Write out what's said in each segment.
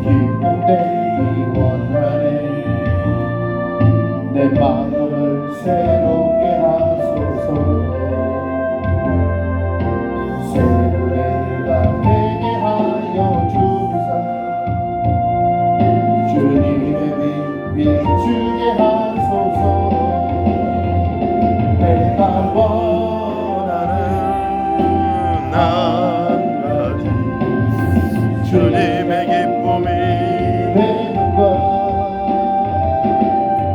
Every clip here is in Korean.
기쁨 되기 원하네. 내 마음을 새롭게 하소서. 새로 내가 되게 하여 주사. 주님의 빛 비추게 하소서. 내가 원하는 한 가지 주님의 기쁨이 되는 것.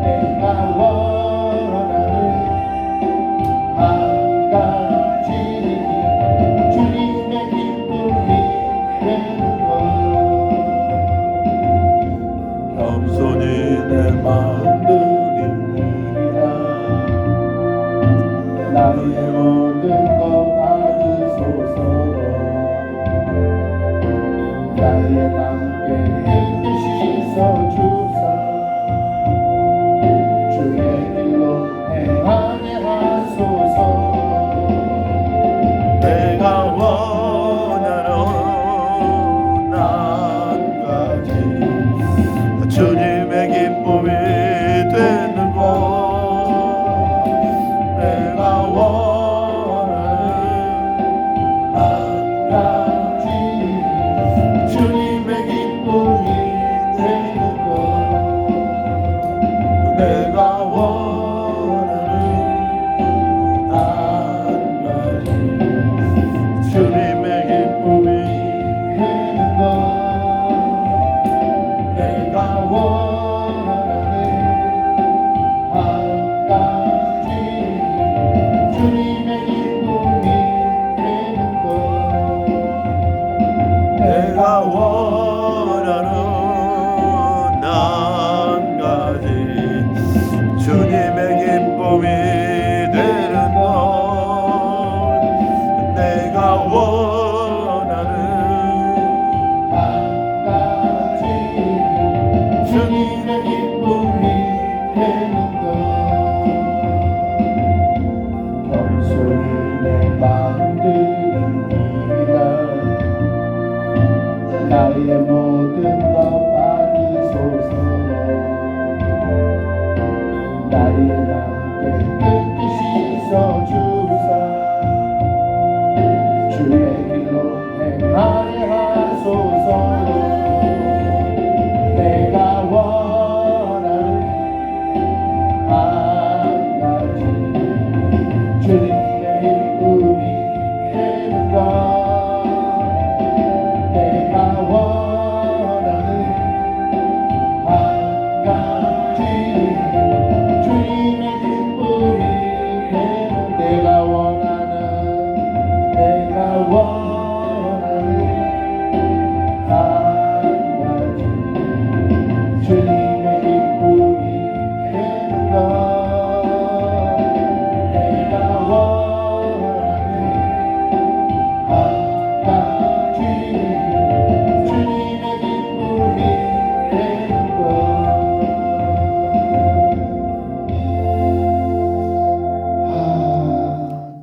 내가 원하는 한 가지 주님의 기쁨이 되는 것. 겸손히 내 마음 드립니다. 나의 모든 것 받으소서. 나의 맘께 뜻이 써주사. 주의 길로 행하게 하소서. 내가 원하는 한 가지 주님의 기쁨이 되는 것. 내가 원하는 한 가지 주님의 기쁨이 되는 것. 내가 원하는 한 가지 주님의 기쁨이 되는 것. 내가 원하는 한 가지 주님의 기쁨이 되는 것. 내가 원하는 한 가지 주님의 기쁨이 되는 것. 내가 원하는 한 가지 주님의 기쁨이 되는 것. 겸손히 내 마음 드립니다. 나의 모든 것 받으소서. 나의 맘께 뜻이 써주사. 주의 길로 행하게 하소서. 내가 원하는 한 가지 주님의 기쁨이 되는 것. 내가 원하는 한 가지 주님의 기쁨이 되는. 내가 원하는 한 가지 주님의 기쁨이 되는 것. 내가 원하는 한 가지 주님의 기쁨이 되는 것.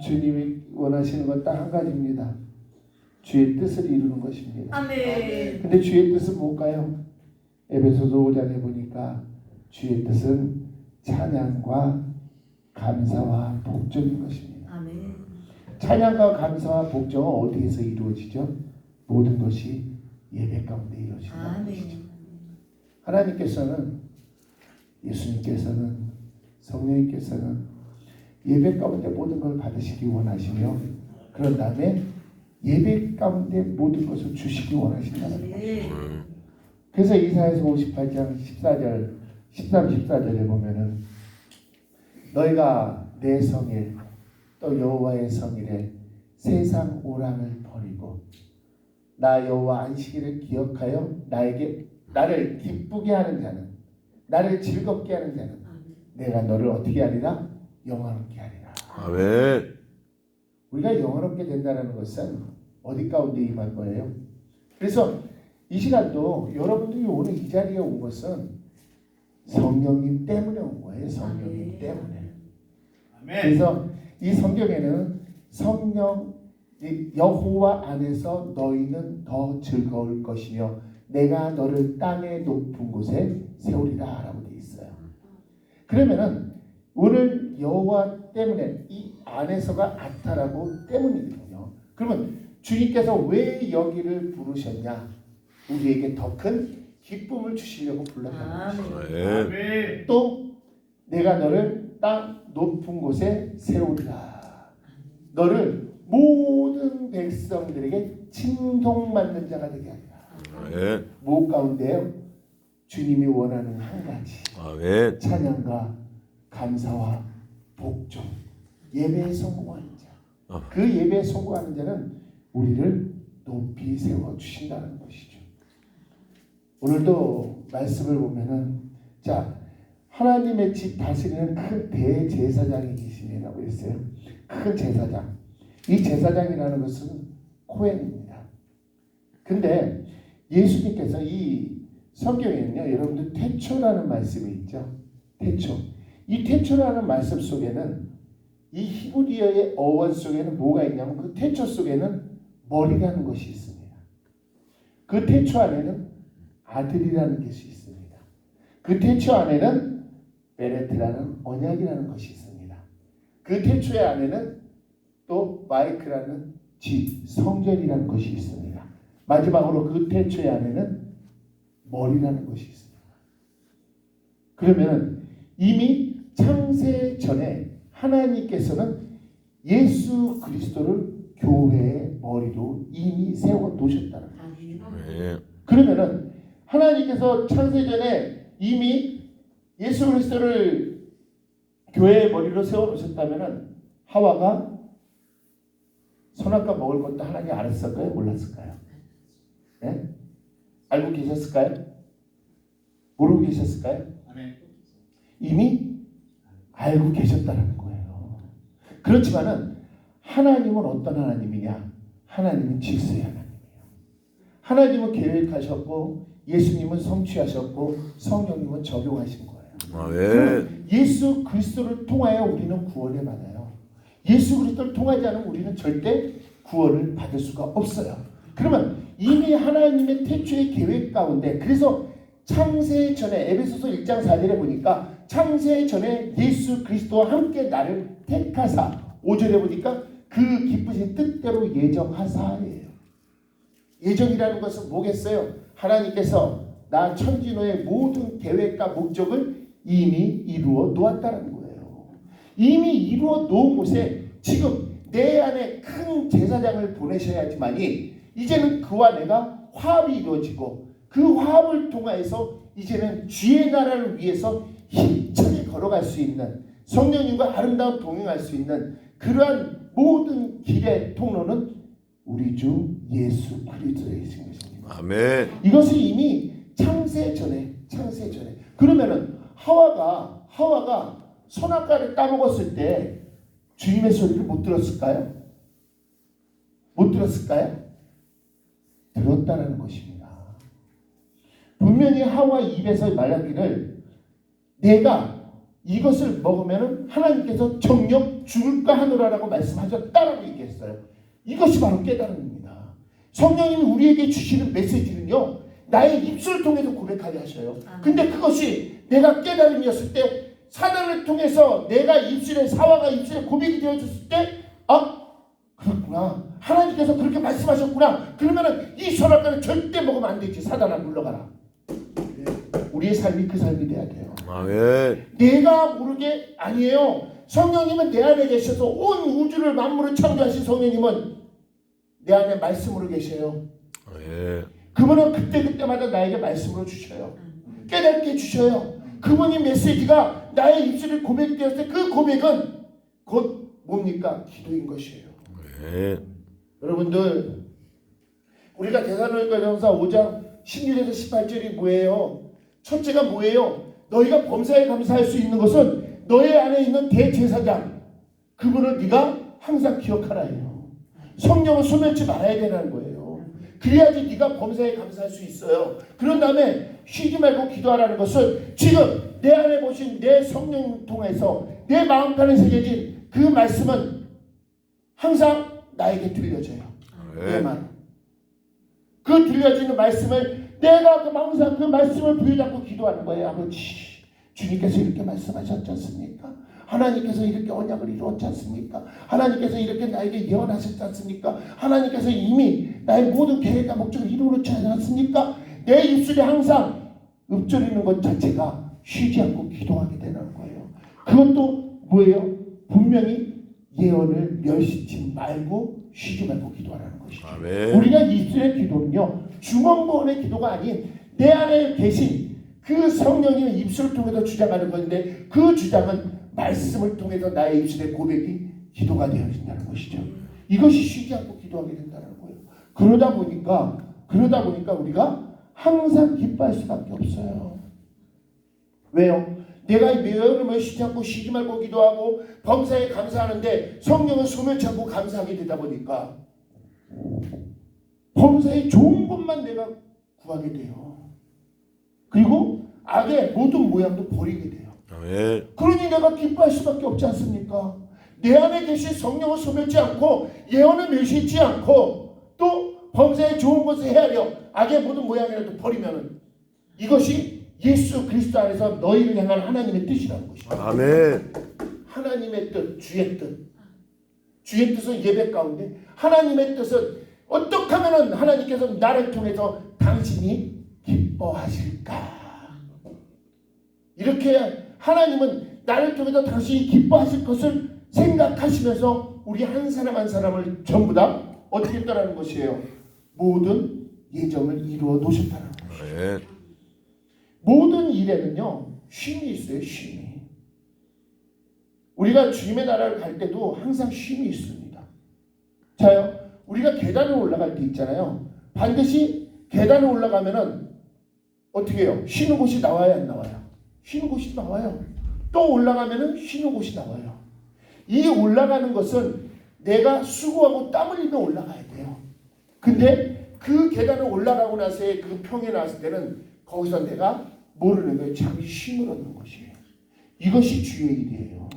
주님이 원하시는 건 딱 한 가지입니다. 주의 뜻을 이루는 것입니다. 아멘. 근데 주의 뜻은 뭘까요? 에베소서 5장에 보니까 주의 뜻은 찬양과 감사와 복종인 것입니다. 아멘. 찬양과 감사와 복종은 어디에서 이루어지죠? 모든 것이 예배 가운데 이루어진다는 것이죠. 아멘. 하나님께서는, 예수님께서는, 성령님께서는 예배 가운데 모든 걸 받으시기 원하시며, 그런 다음에 예배 가운데 모든 것을 주시기 원하신다는 거예요. 그래서 이사야서 58장 14절, 13, 14절에 보면은 너희가 내 성일 또 여호와의 성일에 세상 오랑을 버리고 나 여호와 안식일을 기억하여 나를 기쁘게 하는 자는, 나를 즐겁게 하는 자는 내가 너를 어떻게 하리라? 영화롭게 하리라. 아멘. 우리가 영화롭게 된다는 것은 어디 가운데 임할 거예요? 그래서 이 시간도 여러분들이 오늘 이 자리에 온 것은 성령님 때문에 온 거예요. 성령님 때문에. 그래서 이 성경에는 성령 여호와 안에서 너희는 더 즐거울 것이며 내가 너를 땅의 높은 곳에 세우리라 라고 되어 있어요. 그러면은 오늘 여호와 때문에 이 안에서가 아타라고 때문이거든요. 그러면 주님께서 왜 여기를 부르셨냐? 우리에게 더 큰 기쁨을 주시려고 불렀다는 것이죠. 또 내가 너를 땅 높은 곳에 세우리라. 너를 모든 백성들에게 칭송받는 자가 되게 하리라. 무엇 가운데요? 주님이 원하는 한 가지. 찬양과 감사와 복종. 예배에 성공하는 자. 그 예배에 성공하는 자는 우리를 높이 세워 주신다는 것이죠. 오늘도 말씀을 보면은 자 하나님의 집 다스리는 큰 대제사장이 계시라고 했어요. 큰 제사장. 이 제사장이라는 것은 코헨입니다. 근데 예수님께서 이 성경에는요, 여러분들 태초라는 말씀이 있죠. 태초. 이 태초라는 말씀 속에는 이 히브리어의 어원 속에는 뭐가 있냐면 그 태초 속에는 머리라는 것이 있습니다. 그 태초 안에는 아들이라는 것이 있습니다. 그 태초 안에는 베레트라는 언약이라는 것이 있습니다. 그 태초의 안에는 또 마이크라는 집, 성전이라는 것이 있습니다. 마지막으로 그 태초의 안에는 머리라는 것이 있습니다. 그러면 이미 창세 전에 하나님께서는 예수 그리스도를 교회의 머리로 이미 세워 놓으셨다는 거예요. 그러면은 하나님께서 창세 전에 이미 예수 그리스도를 교회의 머리로 세워 놓으셨다면은 하와가 선악과 먹을 것도 하나님 알았을까요? 몰랐을까요? 네? 알고 계셨을까요? 모르고 계셨을까요? 이미 알고 계셨다는 거예요. 그렇지만은 하나님은 어떤 하나님이냐? 하나님은 질서의 하나님이에요. 하나님은 계획하셨고 예수님은 성취하셨고 성령님은 적용하신 거예요. 예수 그리스도를 통하여 우리는 구원을 받아요. 예수 그리스도를 통하지 않으면 우리는 절대 구원을 받을 수가 없어요. 그러면 이미 하나님의 태초의 계획 가운데 그래서 창세 전에 에베소서 1장 4절에 보니까 창세 전에 예수 그리스도와 함께 나를 택하사 5절에 보니까 그 기쁘신 뜻대로 예정하사예요. 예정이라는 것은 뭐겠어요? 하나님께서 나 천진호의 모든 계획과 목적을 이미 이루어 놓았다는 거예요. 이미 이루어 놓은 곳에 지금 내 안에 큰 제사장을 보내셔야지만이 이제는 그와 내가 화합이 이루어지고 그 화합을 통하여서 이제는 주의 나라를 위해서 힘차게 걸어갈 수 있는 성령님과 아름다운 동행할 수 있는 그러한 모든 길의 통로는 우리 주 예수 그리스도이신 것입니다. 아멘. 이것이 이미 창세 전에 그러면은 하와가 선악과를 따먹었을 때 주님의 소리를 못 들었을까요? 못 들었을까요? 들었다는 것입니다. 분명히 하와 입에서 말하기를 내가 이것을 먹으면 하나님께서 정녕 죽을까 하노라라고 말씀하셨다라고 얘기했어요. 이것이 바로 깨달음입니다. 성령님이 우리에게 주시는 메시지는요, 나의 입술을 통해서 고백하게 하셔요. 근데 그것이 내가 깨달음이었을 때 사단을 통해서 내가 입술에 사화가 입술에 고백이 되어졌을 때 그렇구나. 하나님께서 그렇게 말씀하셨구나. 그러면은 이 선악과는 절대 먹으면 안 되지. 사단아 물러가라. 우리의 삶이 그 삶이 돼야 돼요. 아멘. 내가 모르게 아니에요. 성령님은 내 안에 계셔서 온 우주를 만물을 창조하신 성령님은 내 안에 말씀으로 계셔요. 아멘. 그분은 그때마다 나에게 말씀으로 주셔요. 깨닫게 주셔요. 그분의 메시지가 나의 입술에 고백되었을 때 그 고백은 곧 뭡니까? 기도인 것이에요. 아멘. 여러분들 우리가 데살로니가전서 5장 16에서 18절이 뭐예요? 첫째가 뭐예요? 너희가 범사에 감사할 수 있는 것은 너희 안에 있는 대제사장 그분을 네가 항상 기억하라예요. 성령을 소멸치 말아야 되는 거예요. 그래야지 네가 범사에 감사할 수 있어요. 그런 다음에 쉬지 말고 기도하라는 것은 지금 내 안에 보신 내 성령 통해서 내 마음판에 새겨진 그 말씀은 항상 나에게 들려져요. 내 말. 그 들려지는 말씀을 내가 항상 그 말씀을 부여잡고 기도하는 거예요. 아버지, 주님께서 이렇게 말씀하셨지 않습니까? 하나님께서 이렇게 언약을 이루었지 않습니까? 하나님께서 이렇게 나에게 예언하셨지 않습니까? 하나님께서 이미 나의 모든 계획과 목적을 이루었지 않았습니까? 내 입술에 항상 읊조리는 것 자체가 쉬지 않고 기도하게 되는 거예요. 그것도 뭐예요? 분명히 예언을 멸시치 말고 쉬지 말고 기도하라는 것이죠. 아멘. 우리가 입술의 기도는요, 주먹보원의 기도가 아닌 내 안에 계신 그 성령이 입술을 통해서 주장하는 건데, 그 주장은 말씀을 통해서 나의 입술의 고백이 기도가 되어진다는 것이죠. 이것이 쉬지 않고 기도하게 된다는 거예요. 그러다 보니까 우리가 항상 기뻐할 수밖에 없어요. 왜요? 내가 예언을 쉬지 않고 쉬지 말고 기도하고 범사에 감사하는데 성령은 소멸치 않고 감사하게 되다 보니까 범사에 좋은 것만 내가 구하게 돼요. 그리고 악의 모든 모양도 버리게 돼요. 아멘. 그러니 내가 기뻐할 수밖에 없지 않습니까? 내 안에 계신 성령을 소멸치 않고 예언을 멸시하지 않고 또 범사에 좋은 것을 헤아려 악의 모든 모양이라도 버리면은 이것이 예수 그리스도 안에서 너희를 향한 하나님의 뜻이라는 것이죠. 아멘. 하나님의 뜻, 주의 뜻. 주의 뜻은 예배 가운데 하나님의 뜻은 어떻게 하면 하나님께서 나를 통해서 당신이 기뻐하실까? 이렇게 하나님은 나를 통해서 당신이 기뻐하실 것을 생각하시면서 우리 한 사람 한 사람을 전부 다 어떻게 했다라는 것이에요? 모든 예정을 이루어 놓으셨다는 거예요. 아멘. 모든 일에는요, 쉼이 있어요. 쉼이. 우리가 주님의 나라를 갈 때도 항상 쉼이 있습니다. 자요, 우리가 계단을 올라갈 때 있잖아요. 반드시 계단을 올라가면은 어떻게 해요? 쉬는 곳이 나와야 안 나와요? 쉬는 곳이 나와요. 또 올라가면은 쉬는 곳이 나와요. 이 올라가는 것은 내가 수고하고 땀 흘리며 올라가야 돼요. 근데 그 계단을 올라가고 나서의 그 평에 나왔을 때는 거기서 내가 모르는 거예요. 잠시 쉼을 얻는 것이에요. 이것이 주의 일이에요.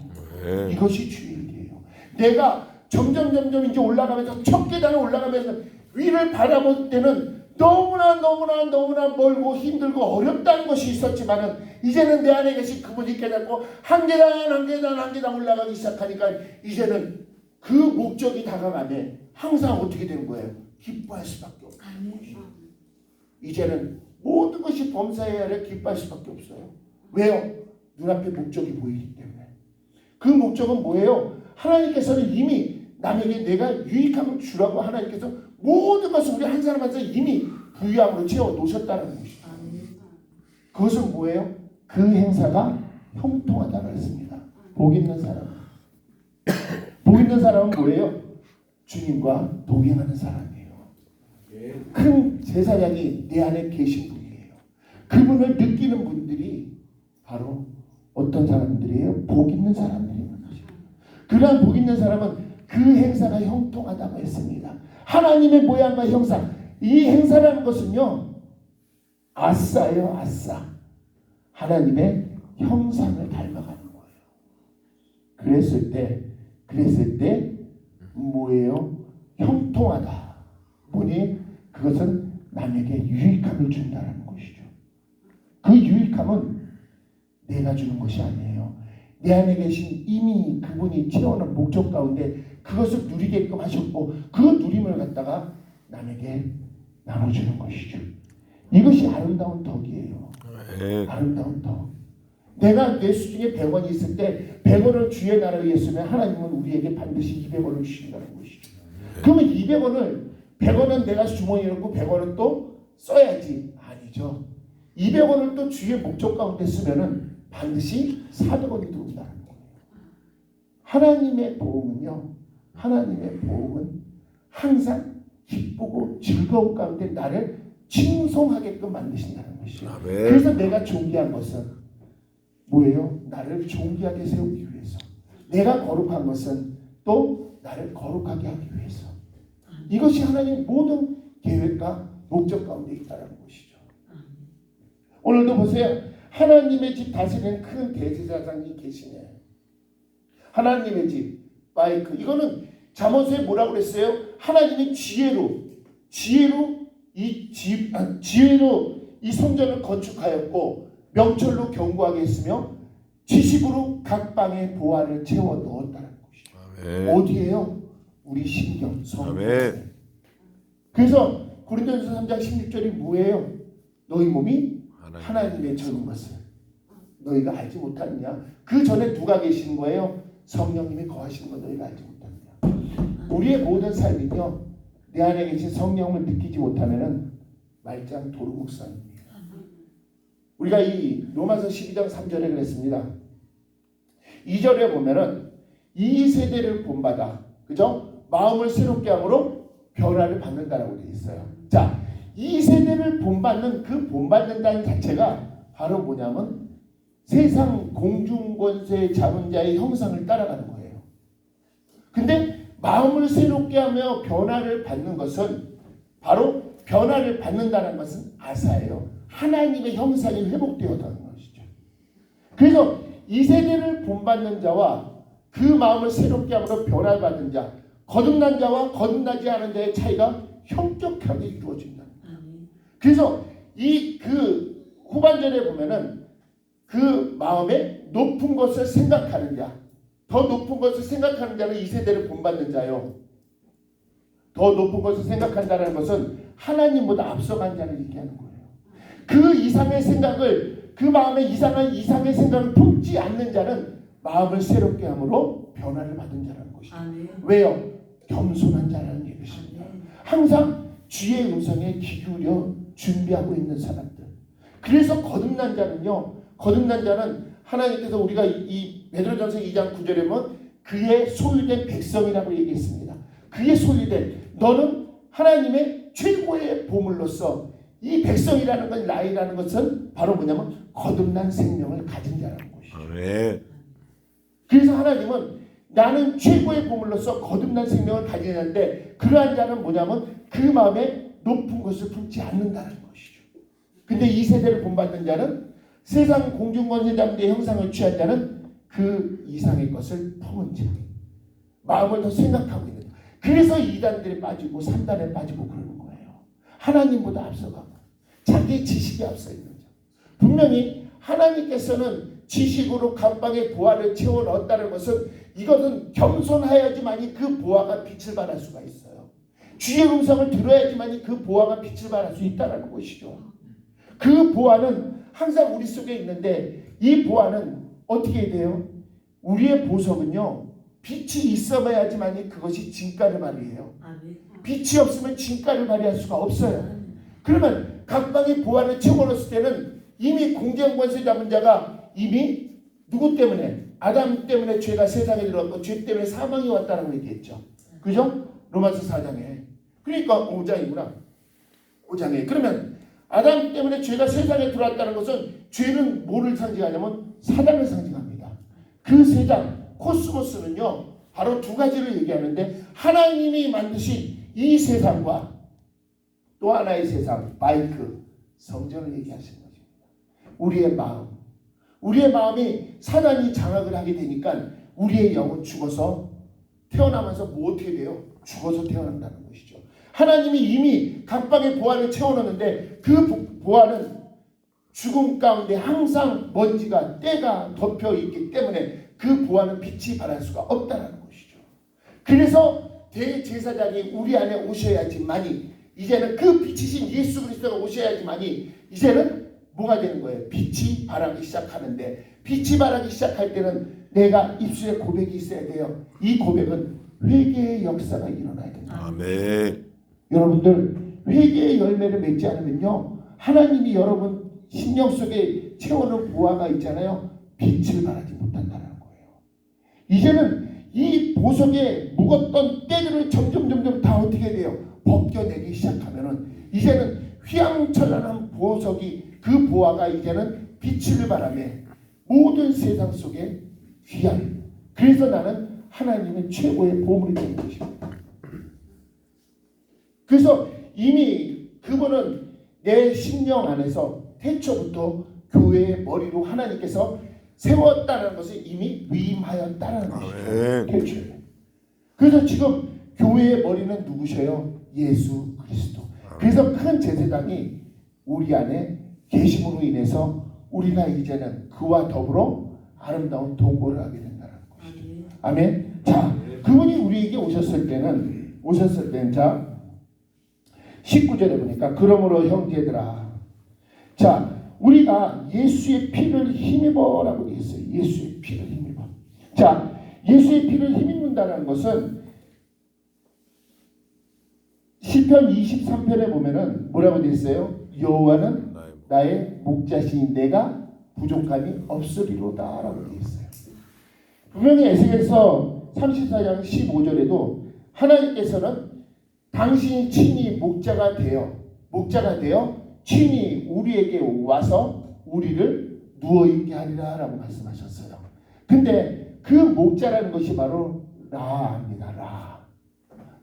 이것이 주의 일이에요. 내가 점점 이제 올라가면서 첫 계단을 올라가면서 위를 바라볼 때는 너무나 멀고 힘들고 어렵다는 것이 있었지만은 이제는 내 안에 계신 그분이 깨닫고 한 계단 올라가기 시작하니까 이제는 그 목적이 다가가면 항상 어떻게 되는 거예요? 기뻐할 수밖에 없는 거예요. 이제는 모든 것이 범사에 아래 기뻐할 수밖에 없어요. 왜요? 눈앞에 목적이 보이기 때문에. 그 목적은 뭐예요? 하나님께서는 이미 남에게 내가 유익함을 주라고 하나님께서 모든 것을 우리 한 사람 한 사람 이미 부유함으로 채워 놓으셨다는 것이죠. 그것은 뭐예요? 그 행사가 형통하다고 했습니다. 복 있는 사람. 복 있는 사람은 뭐예요? 주님과 동행하는 사람이에요. 큰 제사장이 내 안에 계신 분이에요. 그분을 느끼는 분들이 바로 어떤 사람들이에요? 복 있는 사람들이에요. 그러한 복 있는 사람은 그 행사가 형통하다고 했습니다. 하나님의 모양과 형상, 이 행사라는 것은요, 아싸예요. 아싸. 하나님의 형상을 닮아가는 거예요. 그랬을 때 뭐예요? 형통하다. 보니 그것은 남에게 유익함을 준다는 것이죠. 그 유익함은 내가 주는 것이 아니에요. 내 안에 계신 이미 그분이 채워놓은 목적 가운데 그것을 누리게끔 하셨고 그 누림을 갖다가 남에게 나눠주는 것이죠. 이것이 아름다운 덕이에요. 아름다운 덕. 내가 내 수중에 100원이 있을 때 100원을 주의 나라에 위해서면 하나님은 우리에게 반드시 200원을 주신다는 것이죠. 그러면 100원은 내가 주머니에 넣고 100원은 또 써야지. 아니죠. 200원을 또 주의 목적 가운데 쓰면은 반드시 400원이 들어온다는 거예요. 하나님의 보응은 항상 기쁘고 즐거운 가운데 나를 칭송하게끔 만드신다는 것이에요. 그래서 내가 존귀한 것은 뭐예요? 나를 존귀하게 세우기 위해서. 내가 거룩한 것은 또 나를 거룩하게 하기 위해서. 이것이 하나님의 모든 계획과 목적 가운데 있다는 것이죠. 오늘도 보세요. 하나님의 집 다스리는 큰 대제사장이 계시네. 하나님의 집 마이크. 이거는 잠언서에 뭐라고 그랬어요? 하나님이 지혜로 지혜로 이 성전을 건축하였고 명철로 견고하게 했으며 지식으로 각 방에 보화를 채워 넣었다는 것이죠. 아멘. 어디에요? 우리 신경 성경. 아멘. 그래서 고린도전서 3장 16절이 뭐예요? 너희 몸이 하나님의 전인 것을 너희가 알지 못하느냐? 그 전에 누가 계시는 거예요? 성령님이 거하시는 거 너희가 알지 못하느냐? 우리의 모든 삶은요, 내 안에 계신 성령을 느끼지 못하면은 말짱 도루묵상입니다. 우리가 이 로마서 12장 3절에 그랬습니다. 2절에 보면은 이 세대를 본받아, 그죠? 마음을 새롭게 함으로 변화를 받는다라고 되어 있어요. 자, 이 세대를 본받는 그 본받는다는 자체가 바로 뭐냐면 세상 공중권세 잡은 자의 형상을 따라가는 거예요. 근데 마음을 새롭게 하며 변화를 받는 것은 바로 변화를 받는다는 것은 아사예요. 하나님의 형상이 회복되었다는 것이죠. 그래서 이 세대를 본받는 자와 그 마음을 새롭게 함으로 변화받은 자, 거듭난 자와 거듭나지 않은 자의 차이가 현격하게 이루어진다. 그래서 그 후반절에 보면은 그 마음에 높은 것을 생각하는 자, 더 높은 것을 생각하는 자는 이 세대를 본받는 자요. 더 높은 것을 생각한다는 것은 하나님보다 앞서간 자를 얘기하는 거예요. 그 이상의 생각을, 그 마음에 이상의 생각을 품지 않는 자는 마음을 새롭게 함으로 변화를 받은 자라는 것이죠. 왜요? 겸손한 자라는 얘기입니다. 항상 주의 음성에 귀 기울여 준비하고 있는 사람들. 그래서 거듭난 자는요, 거듭난 자는 하나님께서 우리가 이 베드로전서 2장 9절에 보면 그의 소유된 백성이라고 얘기했습니다. 그의 소유된, 너는 하나님의 최고의 보물로서 이 백성이라는 건, 나이라는 것은 바로 뭐냐면 거듭난 생명을 가진 자라는 것이죠. 아멘. 그래서 하나님은 나는 최고의 보물로서 거듭난 생명을 가지는데 그러한 자는 뭐냐면 그 마음에 높은 것을 품지 않는다는 것이죠. 근데 이 세대를 본받는 자는 세상 공중권세자의 형상을 취한 자는 그 이상의 것을 품은 자, 마음을 더 생각하고 있는. 그래서 2단들에 빠지고 3단에 빠지고 그러는 거예요. 하나님보다 앞서가고 자기의 지식이 앞서 있는 자. 분명히 하나님께서는 지식으로 감방의 보화를 채워 넣었다는 것은 이것은 겸손하여야지만이 그 보화가 빛을 발할 수가 있어요. 주의 음성을 들어야지만이 그 보화가 빛을 발할 수 있다는 것이죠. 그 보화는 항상 우리 속에 있는데 이 보화는 어떻게 돼요? 우리의 보석은요, 빛이 있어야지만이 그것이 진가를 발휘해요. 빛이 없으면 진가를 발휘할 수가 없어요. 그러면 각방의 보화를 채워넣었을 때는 이미 공정권세 잡은 자가 이미 누구 때문에? 아담 때문에 죄가 세상에 들어왔고 죄 때문에 사망이 왔다는 걸 얘기했죠. 그죠? 로마서 4장에. 그러니까 5장이구나. 5장에. 그러면 아담 때문에 죄가 세상에 들어왔다는 것은 죄는 뭐를 상징하냐면 사단을 상징합니다. 그 세상 코스모스는요, 바로 두 가지를 얘기하는데 하나님이 만드신 이 세상과 또 하나의 세상, 마이크, 성전을 얘기하시는 것입니다. 우리의 마음. 우리의 마음이 사단이 장악을 하게 되니까 우리의 영은 죽어서 태어나면서 뭐 어떻게 돼요? 죽어서 태어난다는 것이죠. 하나님이 이미 각방의 보화를 채워넣는데 그 보화는 죽음 가운데 항상 먼지가 때가 덮여 있기 때문에 그 보화는 빛이 발할 수가 없다는 것이죠. 그래서 대제사장이 우리 안에 오셔야지만이, 이제는 그 빛이신 예수 그리스도가 오셔야지만이 이제는 뭐가 되는 거예요? 빛이 발하기 시작하는데, 빛이 발하기 시작할 때는 내가 입술에 고백이 있어야 돼요. 이 고백은 회개의 역사가 일어나야 됩니다. 아멘. 여러분들, 회개의 열매를 맺지 않으면요, 하나님이 여러분 심령 속에 채워놓은 보화가 있잖아요, 빛을 발하지 못한다는 거예요. 이제는 이 보석에 묵었던 때들을 점점 다 어떻게 돼요? 벗겨내기 시작하면은 이제는 휘황찬란한 보석이, 그 보화가 이제는 빛을 발하며 모든 세상 속에 귀한, 그래서 나는 하나님의 최고의 보물이 되는 것입니다. 그래서 이미 그분은 내 심령 안에서 태초부터 교회의 머리로 하나님께서 세웠다는 것을 이미 위임하였다는 것이죠. 태초에. 그래서 지금 교회의 머리는 누구셔요? 예수 그리스도. 그래서 큰 제사장이 우리 안에 계심으로 인해서 우리가 이제는 그와 더불어 아름다운 동거를 하게 된다는 것이죠. 아멘. 자, 그분이 우리에게 오셨을 때는 자 19절에 보니까 그러므로 형제들아, 자 우리가 예수의 피를 힘입어라고 되어 있어요. 예수의 피를 힘입어. 자, 예수의 피를 힘입는다는 것은 시편 23편에 보면은 뭐라고 되어 있어요? 여호와는 나의 목자시니 내가 부족함이 없으리로다라고 되어 있어요. 분명히 에스겔서 34장 15절에도 하나님께서는 당신이 친히 목자가 되어 친히 우리에게 와서 우리를 누워있게 하리라 라고 말씀하셨어요. 근데 그 목자라는 것이 바로 라입니다.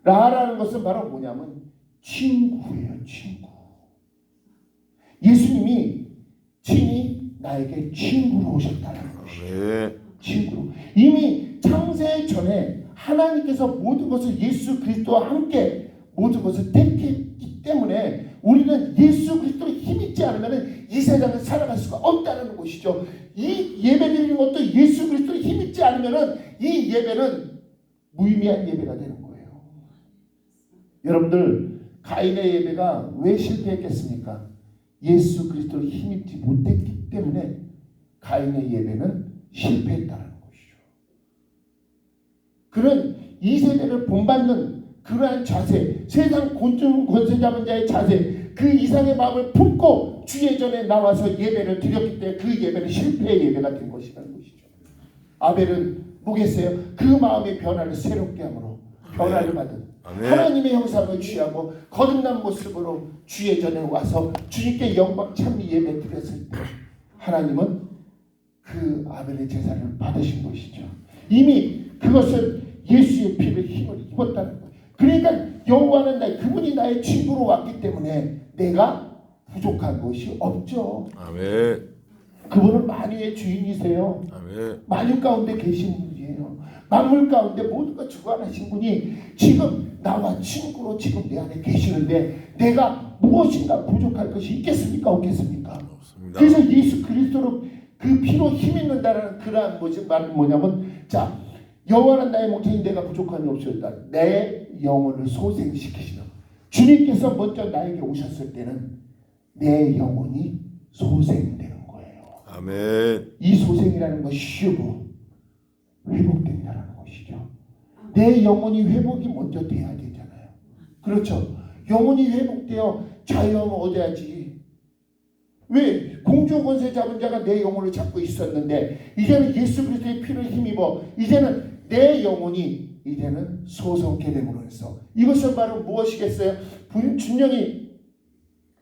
라라는 것은 바로 뭐냐면 친구예요. 친구. 예수님이 친히 나에게 친구로 오셨다는 것이에요. 친구로. 이미 창세 전에 하나님께서 모든 것을 예수 그리스도와 함께 모든 것을 택했기 때문에 우리는 예수 그리스도를 힘입지 않으면 이 세상을 살아갈 수가 없다는 것이죠. 이 예배 드리는 것도 예수 그리스도를 힘입지 않으면 이 예배는 무의미한 예배가 되는 거예요. 여러분들 가인의 예배가 왜 실패했겠습니까? 예수 그리스도를 힘입지 못했기 때문에 가인의 예배는 실패했다는 것이죠. 그런 이 세대를 본받는 그러한 자세, 세상 곤충 권세 잡은 자의 자세, 그 이상의 마음을 품고 주의 전에 나와서 예배를 드렸기 때문에 그 예배는 실패의 예배가 된 것이라는 것이죠. 아벨은 뭐겠어요? 그 마음의 변화를 새롭게 함으로 변화를 받은 하나님의 형상을 취하고 거듭난 모습으로 주의 전에 와서 주님께 영광 찬미 예배 드렸을 때 하나님은 그 아벨의 제사를 받으신 것이죠. 이미 그것은 예수의 피를 힘을 입었다는 거예요. 그러니까 여호와는 그분이 나의 친구로 왔기 때문에 내가 부족한 것이 없죠. 아멘. 그분은 만유의 주인이세요. 아멘. 만유 가운데 계신 분이에요. 만물 가운데 모든 것 주관하신 분이 지금 나와 친구로 지금 내 안에 계시는데 내가 무엇인가 부족할 것이 있겠습니까? 없겠습니까? 없습니다. 그래서 예수 그리스도로 그 피로 힘입는다는 그러한 말은 뭐냐면 자 여호와는 나의 목자니 내가 부족함이 없었다. 내 영혼을 소생시키시는 주님께서 먼저 나에게 오셨을 때는 내 영혼이 소생되는 거예요. 아멘. 이 소생이라는 것이 쉬고 회복된다는 것이죠. 내 영혼이 회복이 먼저 돼야 되잖아요. 그렇죠. 영혼이 회복되어 자유함을 얻어야지. 왜? 공중 권세 잡은 자가 내 영혼을 잡고 있었는데 이제는 예수 그리스도의 피를 힘입어 이제는 내 영혼이 이제는 소성케 됨으로 해서 이것은 바로 무엇이겠어요? 분명히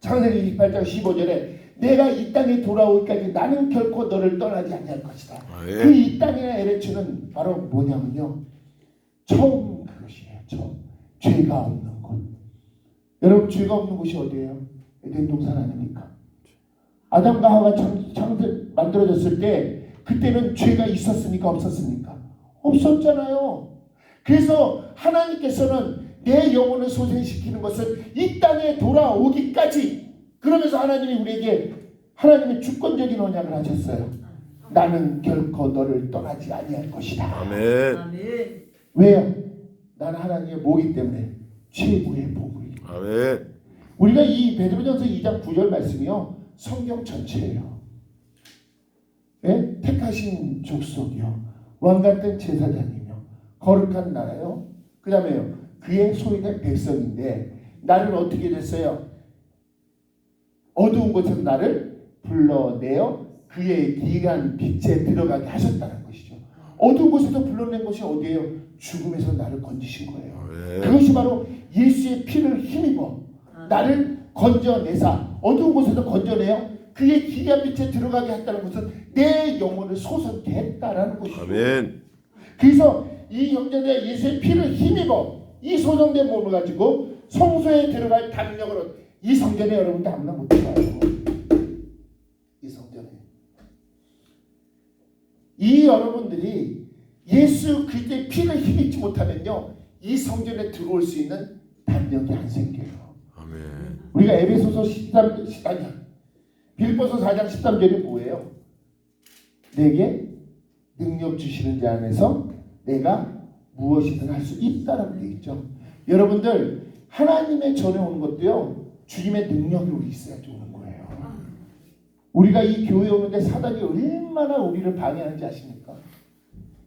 창세기 28장 15절에 내가 이 땅에 돌아오기까지 나는 결코 너를 떠나지 아니할 것이다. 그 이 땅의 에레츠는 바로 뭐냐면요. 처음 그것이에요. 처음. 죄가 없는 곳. 여러분 죄가 없는 곳이 어디예요? 에덴 동산 아닙니까? 아담과 하와가 만들어졌을 때 그때는 죄가 있었습니까? 없었습니까? 없었잖아요. 그래서 하나님께서는 내 영혼을 소생시키는 것은 이 땅에 돌아오기까지 그러면서 하나님이 우리에게 하나님의 주권적인 언약을 하셨어요. 나는 결코 너를 떠나지 아니할 것이다. 아멘. 왜요? 나는 하나님의 모기 때문에 최고의 복을. 아멘. 우리가 이 베드로전서 2장 9절 말씀이요. 성경 전체예요. 네? 택하신 족속이요. 왕같은 제사장이며 거룩한 나라요. 그 다음에요. 그의 소유된 백성인데 나를 어떻게 됐어요? 어두운 곳에서 나를 불러내어 그의 기이한 빛에 들어가게 하셨다는 것이죠. 어두운 곳에서 불러낸 것이 어디예요? 죽음에서 나를 건지신 거예요. 그것이 바로 예수의 피를 힘입어 나를 건져내사 어두운 곳에서 건져내어 그의 기이한 빛에 들어가게 했다는 것은 내 영혼을 소성케 했다라는 것이죠. 아멘. 그래서 이 형제들 예수의 피를 힘입어 이 소성된 몸을 가지고 성소에 들어갈 담력으로 이 성전에 여러분들 아무나 못 들어가요. 이 성전에 이 여러분들이 예수 그리스도의 피를 힘입지 못하면요 이 성전에 들어올 수 있는 담력이 안 생겨요. 아멘. 우리가 에베소서 13, 아니야. 빌립보서 4장 13절이 뭐예요? 내게 능력 주시는 자 안에서 내가 무엇이든 할 수 있다라고 되어 있죠. 여러분들 하나님의 전에 오는 것도요. 주님의 능력이 우리 있어야지 오는 거예요. 우리가 이 교회에 오는데 사단이 얼마나 우리를 방해하는지 아십니까?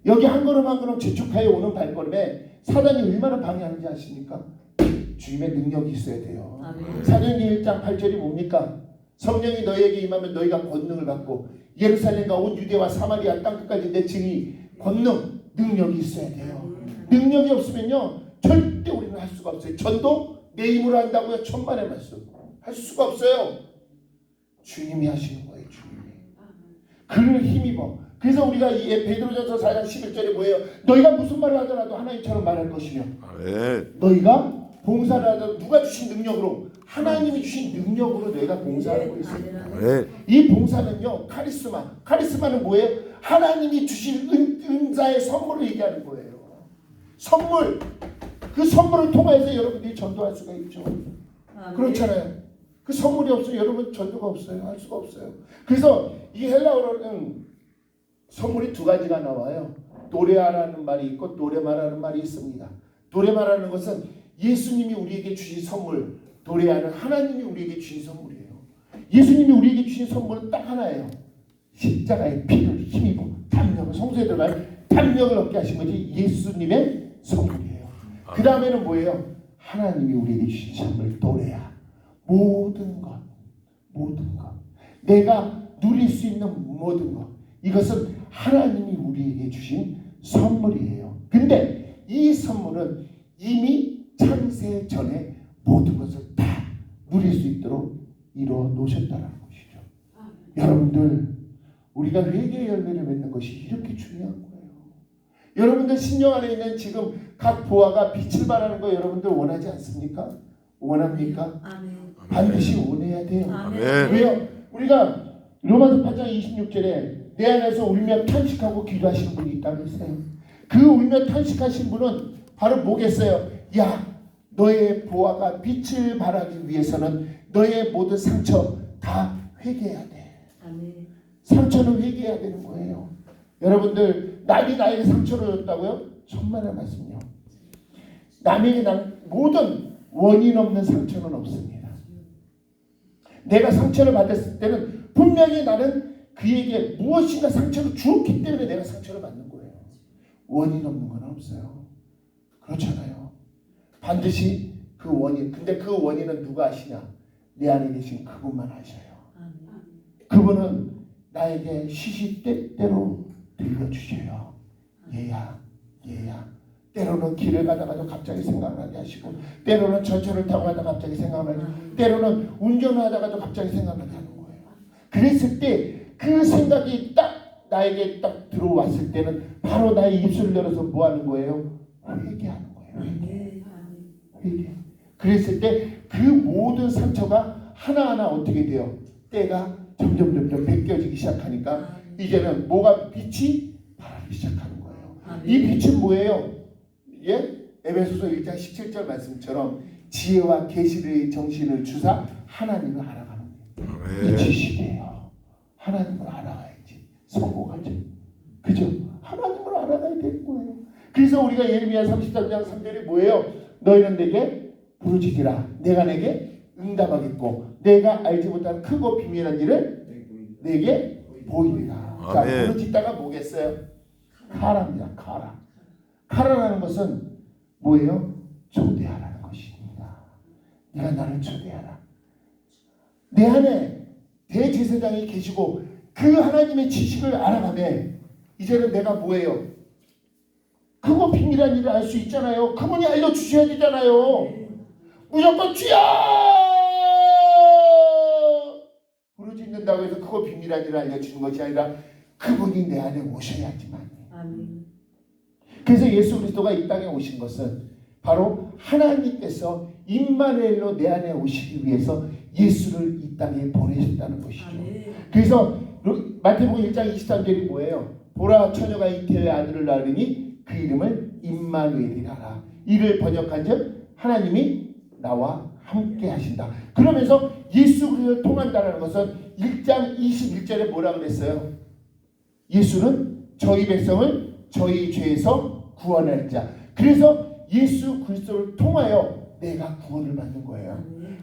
여기 한 걸음 한 걸음 재촉하여 오는 발걸음에 사단이 얼마나 방해하는지 아십니까? 주님의 능력이 있어야 돼요. 사도행전 1장 8절이 뭡니까? 성령이 너희에게 임하면 너희가 권능을 받고 예루살렘과 온 유대와 사마리아 땅끝까지 내 증이 권능, 능력이 있어야 돼요. 능력이 없으면요 절대 우리는 할 수가 없어요. 전도 내 힘으로 한다고요? 천만의 말씀 할 수가 없어요. 주님이 하시는 거예요. 주님이. 그를 힘입어. 그래서 우리가 이 베드로전서 4장 11절에 뭐예요? 너희가 무슨 말을 하더라도 하나님처럼 말할 것이며 너희가 봉사를 하더라도 누가 주신 능력으로? 하나님이 주신 능력으로 너희가 봉사하고 있습니다. 이 봉사는요 카리스마는 뭐예요? 하나님이 주신 은사의 선물을 얘기하는 거예요. 선물. 그 선물을 통해서 여러분들이 전도할 수가 있죠. 그렇잖아요. 그 선물이 없으면 여러분 전도가 없어요. 할 수가 없어요. 그래서 이 헬라어로는 선물이 두 가지가 나와요. 노래하라는 말이 있고 노래마라는 말이 있습니다. 노래마라는 것은 예수님이 우리에게 주신 선물, 노래하는 하나님이 우리에게 주신 선물이에요. 예수님이 우리에게 주신 선물은 딱 하나예요. 십자가의 피를 힘입어 담력을 성소에 들어갈 담력을 얻게 하신 것이 예수님의 선물이에요. 그 다음에는 뭐예요? 하나님이 우리에게 주신 선물 노래야. 모든 것 내가 누릴 수 있는 모든 것 이것은 하나님이 우리에게 주신 선물이에요. 근데 이 선물은 이미 창세 전에 모든 것을 다 누릴 수 있도록 이루어 놓으셨다는 것이죠. 여러분들 우리가 회개의 열매를 맺는 것이 이렇게 중요한 거예요. 여러분들 신령 안에 있는 지금 각 보화가 빛을 발하는 거 여러분들 원하지 않습니까? 원합니까? 아멘. 반드시 원해야 돼요. 아멘. 왜요? 우리가 로마서 8장 26절에 내 안에서 울며 탄식하고 기도하시는 분이 있다고 했어요. 그 울며 탄식하신 분은 바로 뭐겠어요? 야, 너의 보화가 빛을 발하기 위해서는 너의 모든 상처 다 회개해야 돼. 아멘. 상처는 회개해야 되는 거예요. 여러분들 남이 나에게 상처를 줬다고요? 천만의 말씀요. 남에게 난 모든 원인 없는 상처는 없습니다. 내가 상처를 받았을 때는 분명히 나는 그에게 무엇인가 상처를 주었기 때문에 내가 상처를 받는 거예요. 원인 없는 건 없어요. 그렇잖아요. 반드시 그 원인. 근데 그 원인은 누가 아시냐? 내 안에 계신 그분만 아셔요. 그분은 나에게 시시때때로 들려주셔요. 얘야. 때로는 길을 가다가도 갑자기 생각나게 하시고, 때로는 전철을 타고 가다가 갑자기 생각나게 하시고, 때로는 운전을 하다가도 갑자기 생각나게 하는 거예요. 그랬을 때 그 생각이 딱 나에게 딱 들어왔을 때는 바로 나의 입술을 열어서 뭐 하는 거예요? 회개하는 거예요. 회개. 그랬을 때 그 모든 상처가 하나하나 어떻게 돼요? 때가 점점 벗겨지기 시작하니까 이제는 뭐가 빛이 발하기 시작하는 거예요. 이 빛은 뭐예요? 예? 에베소서 1장 17절 말씀처럼 지혜와 계시의 정신을 주사 하나님을 알아가는 거예요. 이 지식이에요. 하나님을 알아가야지 성공하지. 그죠? 하나님을 알아가야 되는 거예요. 그래서 우리가 예레미야 33장 3절이 뭐예요? 너희는 내게 부르짖으라. 내가 내게 응답하겠고 내가 알지 못하는 크고 비밀한 일을 내게 보이리라. 자, 부르짖다가 뭐겠어요? 가라입니다. 가라라는 것은 뭐예요? 초대하라는 것입니다. 네가 나를 초대하라. 내 안에 대제사장이 계시고 그 하나님의 지식을 알아가면 이제는 내가 뭐예요? 그거 비밀한 일을 알 수 있잖아요. 그분이 알려주셔야 되잖아요. 무조건 주여 부르짖는다고 해서 그거 비밀한 일을 알려주는 것이 아니라 그분이 내 안에 오셔야지만. 그래서 예수 그리스도가 이 땅에 오신 것은 바로 하나님께서 임마누엘로 내 안에 오시기 위해서 예수를 이 땅에 보내셨다는 것이죠. 그래서 마태복음 1장 23절이 뭐예요? 보라 처녀가 잉태의 아들을 낳으니 그 이름을 임마누엘이라 하라. 이를 번역한즉 하나님이 나와 함께 하신다. 그러면서 예수 그리스도를 통한다는 것은 1장 21절에 뭐라 그랬어요? 예수는 저희 백성을 저희 죄에서 구원할 자. 그래서 예수 그리스도를 통하여 내가 구원을 받는 거예요.